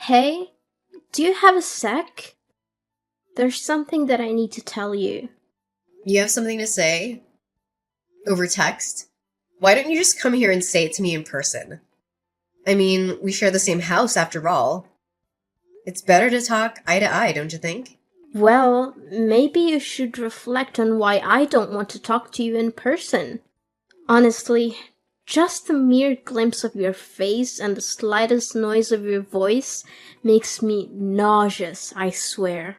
Hey, do you have a sec? There's something that I need to tell you. You have something to say? Over text? Why don't you just come here and say it to me in person? I mean, we share the same house after all. It's better to talk eye to eye, don't you think? Well, maybe you should reflect on why I don't want to talk to you in person. Honestly, just the mere glimpse of your face and the slightest noise of your voice makes me nauseous, I swear.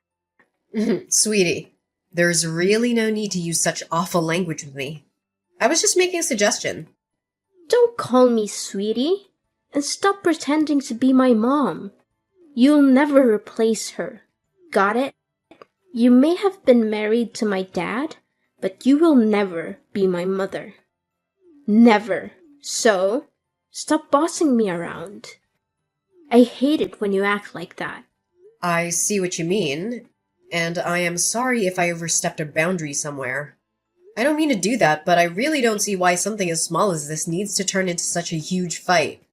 Sweetie, there's really no need to use such awful language with me. I was just making a suggestion. Don't call me sweetie, and stop pretending to be my mom. You'll never replace her. Got it? You may have been married to my dad, but you will never be my mother. Never. So, stop bossing me around. I hate it when you act like that. I see what you mean, and I am sorry if I overstepped a boundary somewhere. I don't mean to do that, but I really don't see why something as small as this needs to turn into such a huge fight.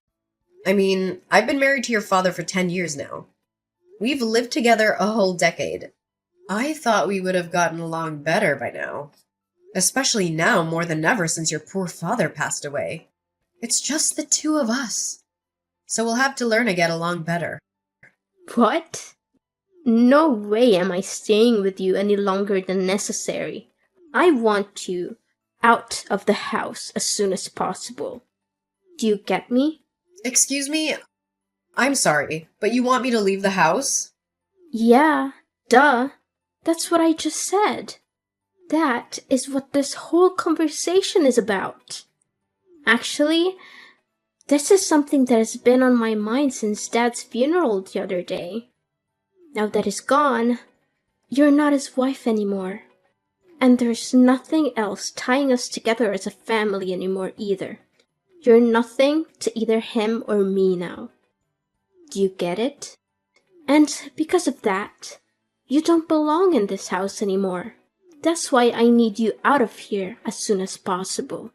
I mean, I've been married to your father for 10 years now. We've lived together a whole decade. I thought we would have gotten along better by now. Especially now more than ever since your poor father passed away. It's just the two of us. So we'll have to learn to get along better. What? No way am I staying with you any longer than necessary. I want you out of the house as soon as possible. Do you get me? Excuse me? I'm sorry, but you want me to leave the house? Yeah, duh. That's what I just said. That is what this whole conversation is about. Actually, this is something that has been on my mind since Dad's funeral the other day. Now that he's gone, you're not his wife anymore. And there's nothing else tying us together as a family anymore either. You're nothing to either him or me now. Do you get it? And because of that, you don't belong in this house anymore. That's why I need you out of here as soon as possible.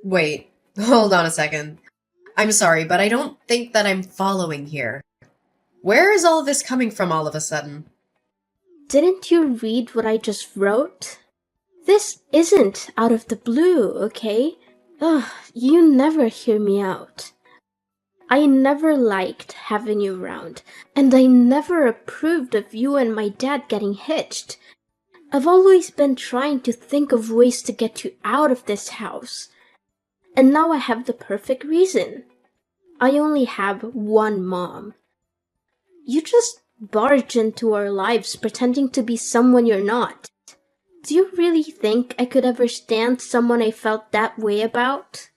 Wait, hold on a second. I'm sorry, but I don't think that I'm following here. Where is all this coming from all of a sudden? Didn't you read what I just wrote? This isn't out of the blue, okay? Ugh, you never hear me out. I never liked having you around, and I never approved of you and my dad getting hitched. I've always been trying to think of ways to get you out of this house. And now I have the perfect reason. I only have one mom. You just barge into our lives pretending to be someone you're not. Do you really think I could ever stand someone I felt that way about?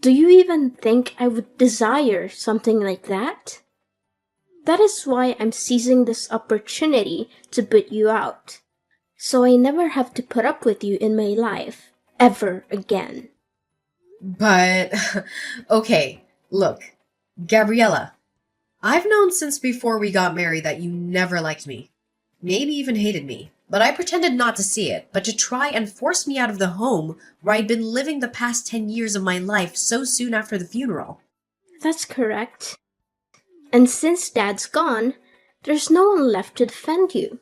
Do you even think I would desire something like that? That is why I'm seizing this opportunity to put you out, so I never have to put up with you in my life, ever again. But, okay, look, Gabriella, I've known since before we got married that you never liked me. Maybe even hated me. But I pretended not to see it, but to try and force me out of the home where I'd been living the past 10 years of my life so soon after the funeral. That's correct. And since Dad's gone, there's no one left to defend you.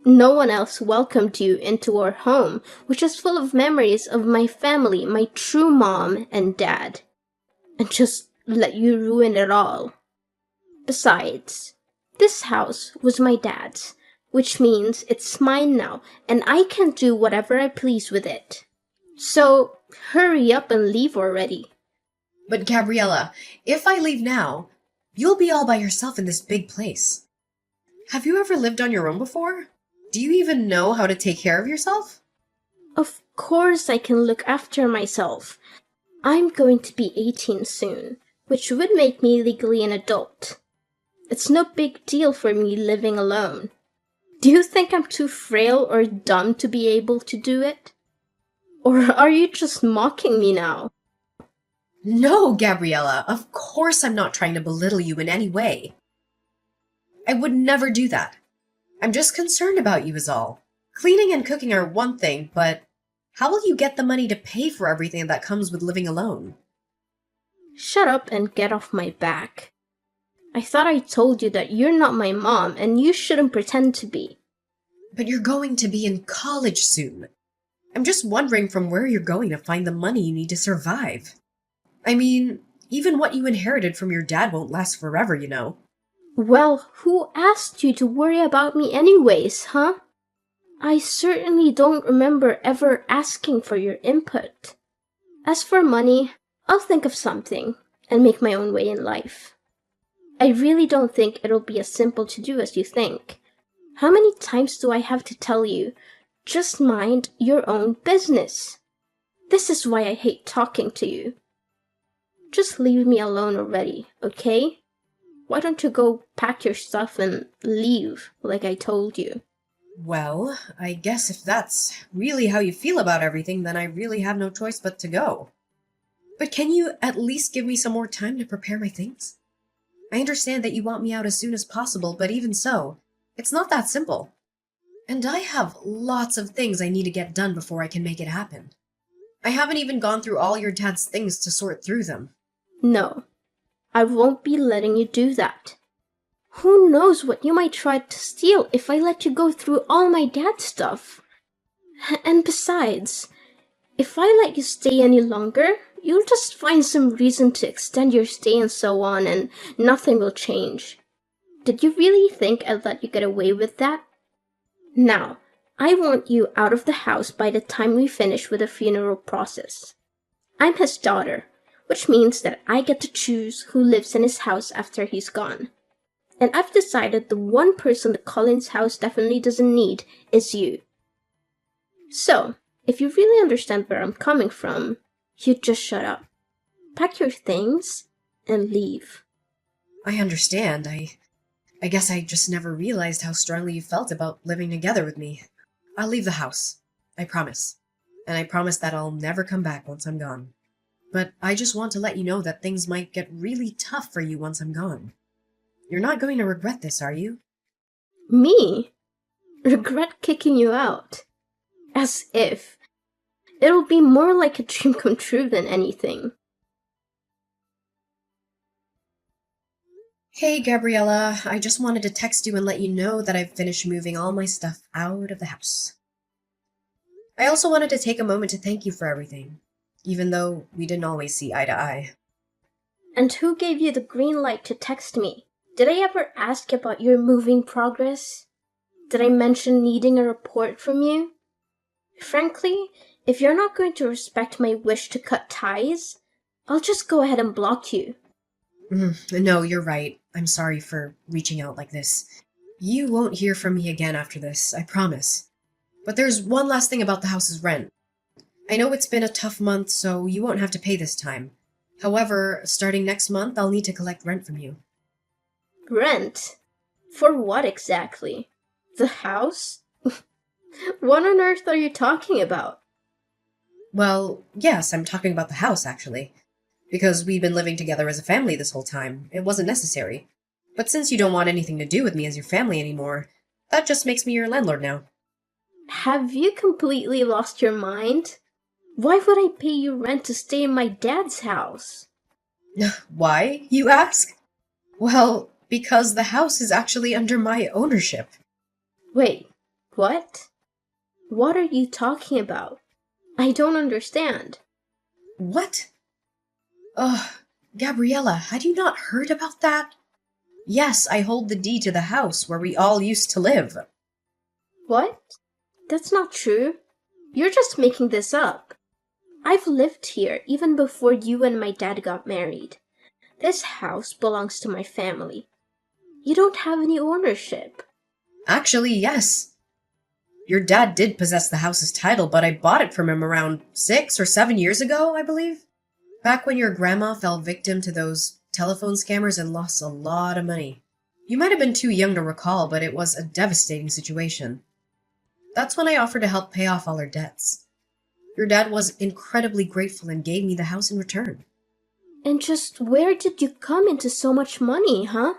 No one else welcomed you into our home, which is full of memories of my family, my true mom and dad. And just let you ruin it all. Besides, this house was my dad's, which means it's mine now, and I can do whatever I please with it. So, hurry up and leave already. But Gabriella, if I leave now, you'll be all by yourself in this big place. Have you ever lived on your own before? Do you even know how to take care of yourself? Of course I can look after myself. I'm going to be 18 soon, which would make me legally an adult. It's no big deal for me living alone. Do you think I'm too frail or dumb to be able to do it? Or are you just mocking me now? No, Gabriella, of course I'm not trying to belittle you in any way. I would never do that. I'm just concerned about you is all. Cleaning and cooking are one thing, but how will you get the money to pay for everything that comes with living alone? Shut up and get off my back. I thought I told you that you're not my mom and you shouldn't pretend to be. But you're going to be in college soon. I'm just wondering from where you're going to find the money you need to survive. I mean, even what you inherited from your dad won't last forever, you know. Well, who asked you to worry about me anyways, huh? I certainly don't remember ever asking for your input. As for money, I'll think of something and make my own way in life. I really don't think it'll be as simple to do as you think. How many times do I have to tell you, just mind your own business? This is why I hate talking to you. Just leave me alone already, okay? Why don't you go pack your stuff and leave, like I told you? Well, I guess if that's really how you feel about everything, then I really have no choice but to go. But can you at least give me some more time to prepare my things? I understand that you want me out as soon as possible, but even so, it's not that simple. And I have lots of things I need to get done before I can make it happen. I haven't even gone through all your dad's things to sort through them. No, I won't be letting you do that. Who knows what you might try to steal if I let you go through all my dad's stuff? And besides, if I let you stay any longer, you'll just find some reason to extend your stay and so on, and nothing will change. Did you really think I'd let you get away with that? Now, I want you out of the house by the time we finish with the funeral process. I'm his daughter, which means that I get to choose who lives in his house after he's gone. And I've decided the one person the Collins house definitely doesn't need is you. So, if you really understand where I'm coming from, you just shut up. Pack your things and leave. I understand. I guess I just never realized how strongly you felt about living together with me. I'll leave the house. I promise. And I promise that I'll never come back once I'm gone. But I just want to let you know that things might get really tough for you once I'm gone. You're not going to regret this, are you? Me? Regret kicking you out? As if. It'll be more like a dream come true than anything. Hey, Gabriella. I just wanted to text you and let you know that I've finished moving all my stuff out of the house. I also wanted to take a moment to thank you for everything, even though we didn't always see eye to eye. And who gave you the green light to text me? Did I ever ask about your moving progress? Did I mention needing a report from you? Frankly, if you're not going to respect my wish to cut ties, I'll just go ahead and block you. No, you're right. I'm sorry for reaching out like this. You won't hear from me again after this, I promise. But there's one last thing about the house's rent. I know it's been a tough month, so you won't have to pay this time. However, starting next month, I'll need to collect rent from you. Rent? For what exactly? The house? What on earth are you talking about? Well, yes, I'm talking about the house, actually. Because we've been living together as a family this whole time, it wasn't necessary. But since you don't want anything to do with me as your family anymore, that just makes me your landlord now. Have you completely lost your mind? Why would I pay you rent to stay in my dad's house? Why, you ask? Well, because the house is actually under my ownership. Wait, what? What are you talking about? I don't understand. What? Ugh, Gabriella, had you not heard about that? Yes, I hold the deed to the house where we all used to live. What? That's not true. You're just making this up. I've lived here even before you and my dad got married. This house belongs to my family. You don't have any ownership. Actually, yes. Your dad did possess the house's title, but I bought it from him around 6 or 7 years ago, I believe. Back when your grandma fell victim to those telephone scammers and lost a lot of money. You might have been too young to recall, but it was a devastating situation. That's when I offered to help pay off all her debts. Your dad was incredibly grateful and gave me the house in return. And just where did you come into so much money, huh?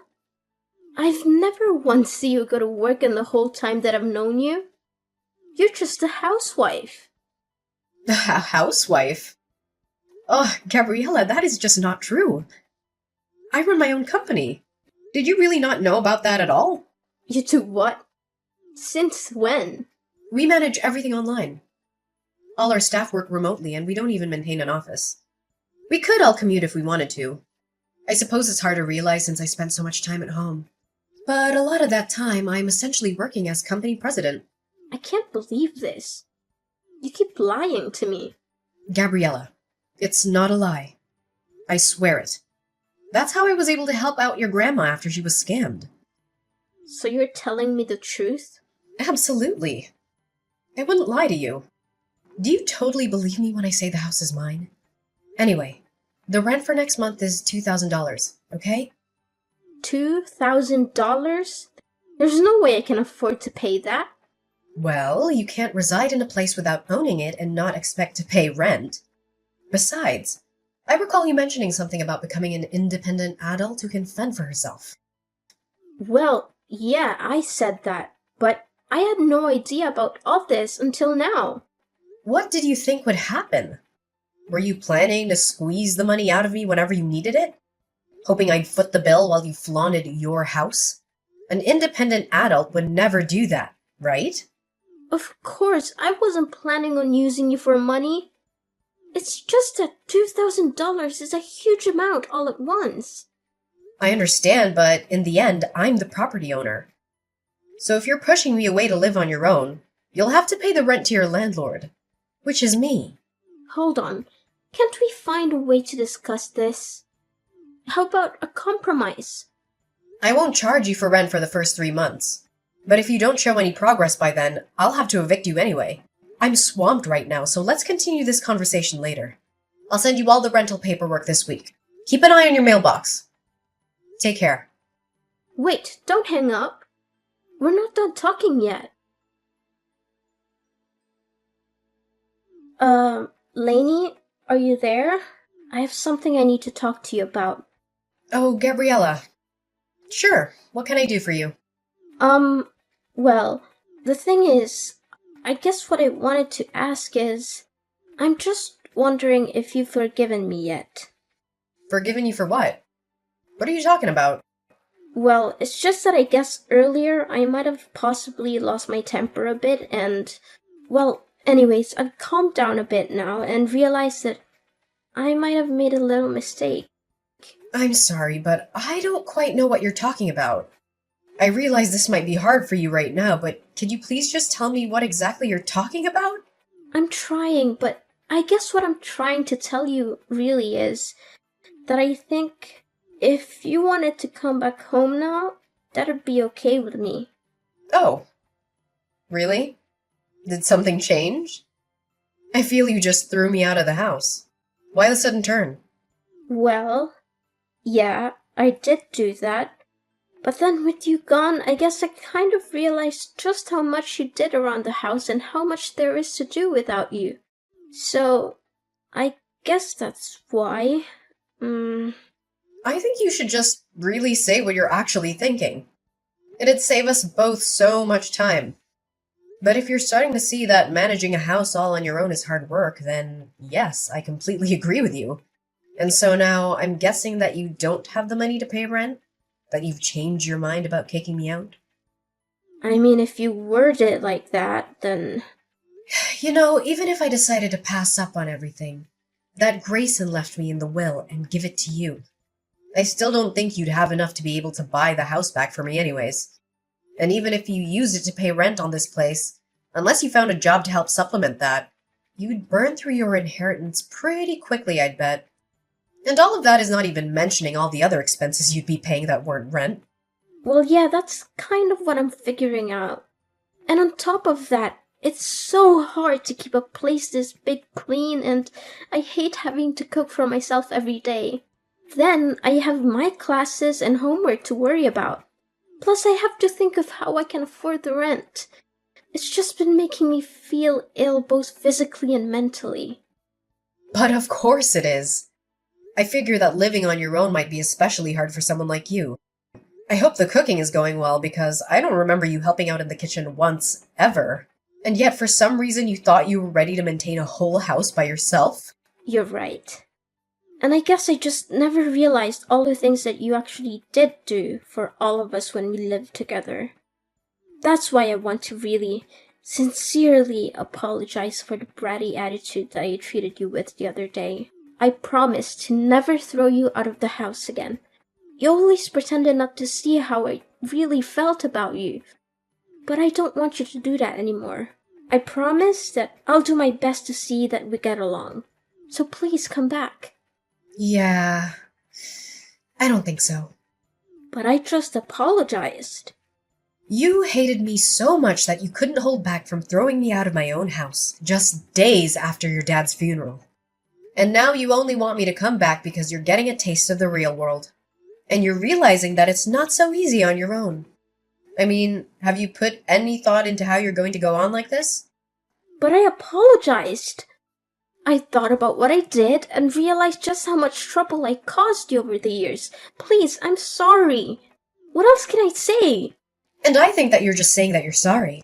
I've never once seen you go to work in the whole time that I've known you. You're just a housewife. A housewife? Oh, Gabriella, that is just not true. I run my own company. Did you really not know about that at all? You do what? Since when? We manage everything online. All our staff work remotely, and we don't even maintain an office. We could all commute if we wanted to. I suppose it's hard to realize since I spend so much time at home. But a lot of that time, I'm essentially working as company president. I can't believe this. You keep lying to me. Gabriella, it's not a lie. I swear it. That's how I was able to help out your grandma after she was scammed. So you're telling me the truth? Absolutely. I wouldn't lie to you. Do you totally believe me when I say the house is mine? Anyway, the rent for next month is $2,000, okay? $2,000? There's no way I can afford to pay that. Well, you can't reside in a place without owning it and not expect to pay rent. Besides, I recall you mentioning something about becoming an independent adult who can fend for herself. Well, yeah, I said that, but I had no idea about all this until now. What did you think would happen? Were you planning to squeeze the money out of me whenever you needed it? Hoping I'd foot the bill while you flaunted your house? An independent adult would never do that, right? Of course, I wasn't planning on using you for money. It's just that $2,000 is a huge amount all at once. I understand, but in the end, I'm the property owner. So if you're pushing me away to live on your own, you'll have to pay the rent to your landlord, which is me. Hold on. Can't we find a way to discuss this? How about a compromise? I won't charge you for rent for the first 3 months. But if you don't show any progress by then, I'll have to evict you anyway. I'm swamped right now, so let's continue this conversation later. I'll send you all the rental paperwork this week. Keep an eye on your mailbox. Take care. Wait, don't hang up. We're not done talking yet. Lainey, are you there? I have something I need to talk to you about. Oh, Gabriella. Sure, what can I do for you? Well, the thing is, I guess what I wanted to ask is, I'm just wondering if you've forgiven me yet. Forgiven you for what? What are you talking about? Well, it's just that I guess earlier I might have possibly lost my temper a bit and, well, anyways, I've calmed down a bit now and realized that I might have made a little mistake. I'm sorry, but I don't quite know what you're talking about. I realize this might be hard for you right now, but could you please just tell me what exactly you're talking about? I'm trying, but I guess what I'm trying to tell you really is that I think if you wanted to come back home now, that'd be okay with me. Oh. Really? Did something change? I feel you just threw me out of the house. Why the sudden turn? Well, yeah, I did do that. But then with you gone, I guess I kind of realized just how much you did around the house and how much there is to do without you. So, I guess that's why. I think you should just really say what you're actually thinking. It'd save us both so much time. But if you're starting to see that managing a house all on your own is hard work, then yes, I completely agree with you. And so now I'm guessing that you don't have the money to pay rent? That you've changed your mind about kicking me out? I mean, if you word it like that, then... You know, even if I decided to pass up on everything, that Grayson left me in the will and give it to you, I still don't think you'd have enough to be able to buy the house back for me anyways. And even if you used it to pay rent on this place, unless you found a job to help supplement that, you'd burn through your inheritance pretty quickly, I'd bet. And all of that is not even mentioning all the other expenses you'd be paying that weren't rent. Well, yeah, that's kind of what I'm figuring out. And on top of that, it's so hard to keep a place this big clean, and I hate having to cook for myself every day. Then I have my classes and homework to worry about. Plus, I have to think of how I can afford the rent. It's just been making me feel ill both physically and mentally. But of course it is. I figure that living on your own might be especially hard for someone like you. I hope the cooking is going well because I don't remember you helping out in the kitchen once, ever. And yet for some reason you thought you were ready to maintain a whole house by yourself? You're right. And I guess I just never realized all the things that you actually did do for all of us when we lived together. That's why I want to really, sincerely apologize for the bratty attitude that I treated you with the other day. I promise to never throw you out of the house again. You always pretended not to see how I really felt about you, but I don't want you to do that anymore. I promise that I'll do my best to see that we get along. So please come back. Yeah, I don't think so. But I just apologized. You hated me so much that you couldn't hold back from throwing me out of my own house just days after your dad's funeral. And now you only want me to come back because you're getting a taste of the real world. And you're realizing that it's not so easy on your own. I mean, have you put any thought into how you're going to go on like this? But I apologized. I thought about what I did and realized just how much trouble I caused you over the years. Please, I'm sorry. What else can I say? And I think that you're just saying that you're sorry.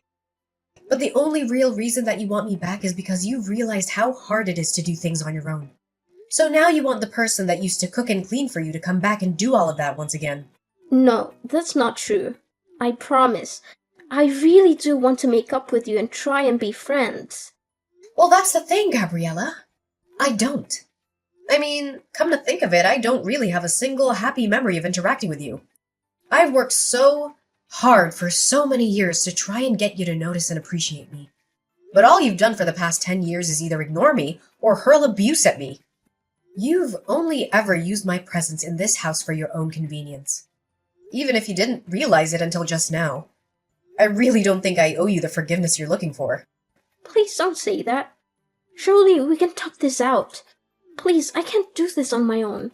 But the only real reason that you want me back is because you've realized how hard it is to do things on your own. So now you want the person that used to cook and clean for you to come back and do all of that once again. No, that's not true. I promise. I really do want to make up with you and try and be friends. Well, that's the thing, Gabriella. I don't. I mean, come to think of it, I don't really have a single happy memory of interacting with you. I've worked so hard for so many years to try and get you to notice and appreciate me. But all you've done for the past 10 years is either ignore me or hurl abuse at me. You've only ever used my presence in this house for your own convenience. Even if you didn't realize it until just now. I really don't think I owe you the forgiveness you're looking for. Please don't say that. Surely we can talk this out. Please, I can't do this on my own.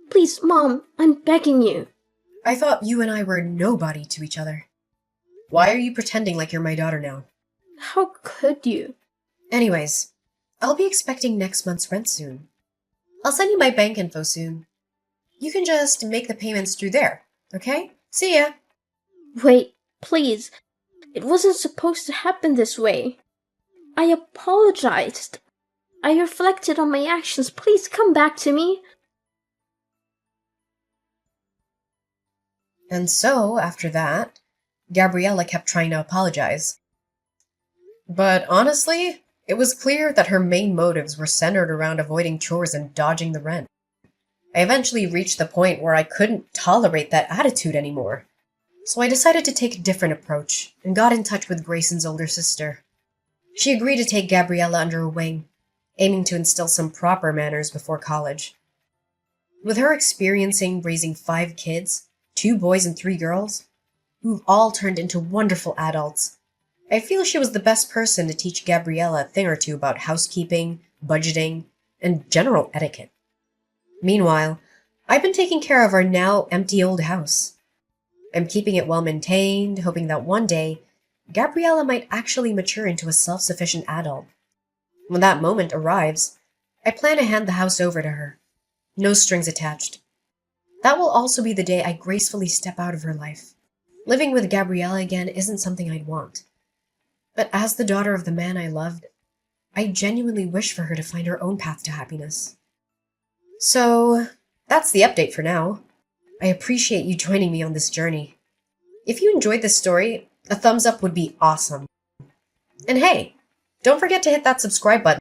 Please, Mom, I'm begging you. I thought you and I were nobody to each other. Why are you pretending like you're my daughter now? How could you? Anyways, I'll be expecting next month's rent soon. I'll send you my bank info soon. You can just make the payments through there, okay? See ya! Wait, please. It wasn't supposed to happen this way. I apologized. I reflected on my actions. Please come back to me. And so, after that, Gabriella kept trying to apologize. But honestly, it was clear that her main motives were centered around avoiding chores and dodging the rent. I eventually reached the point where I couldn't tolerate that attitude anymore. So I decided to take a different approach and got in touch with Grayson's older sister. She agreed to take Gabriella under her wing, aiming to instill some proper manners before college. With her experiencing raising 5 kids, 2 boys and 3 girls, who've all turned into wonderful adults, I feel she was the best person to teach Gabriella a thing or two about housekeeping, budgeting, and general etiquette. Meanwhile, I've been taking care of our now empty old house. I'm keeping it well maintained, hoping that one day, Gabriella might actually mature into a self-sufficient adult. When that moment arrives, I plan to hand the house over to her. No strings attached. That will also be the day I gracefully step out of her life. Living with Gabriella again isn't something I'd want. But as the daughter of the man I loved, I genuinely wish for her to find her own path to happiness. So, that's the update for now. I appreciate you joining me on this journey. If you enjoyed this story, a thumbs up would be awesome. And hey, don't forget to hit that subscribe button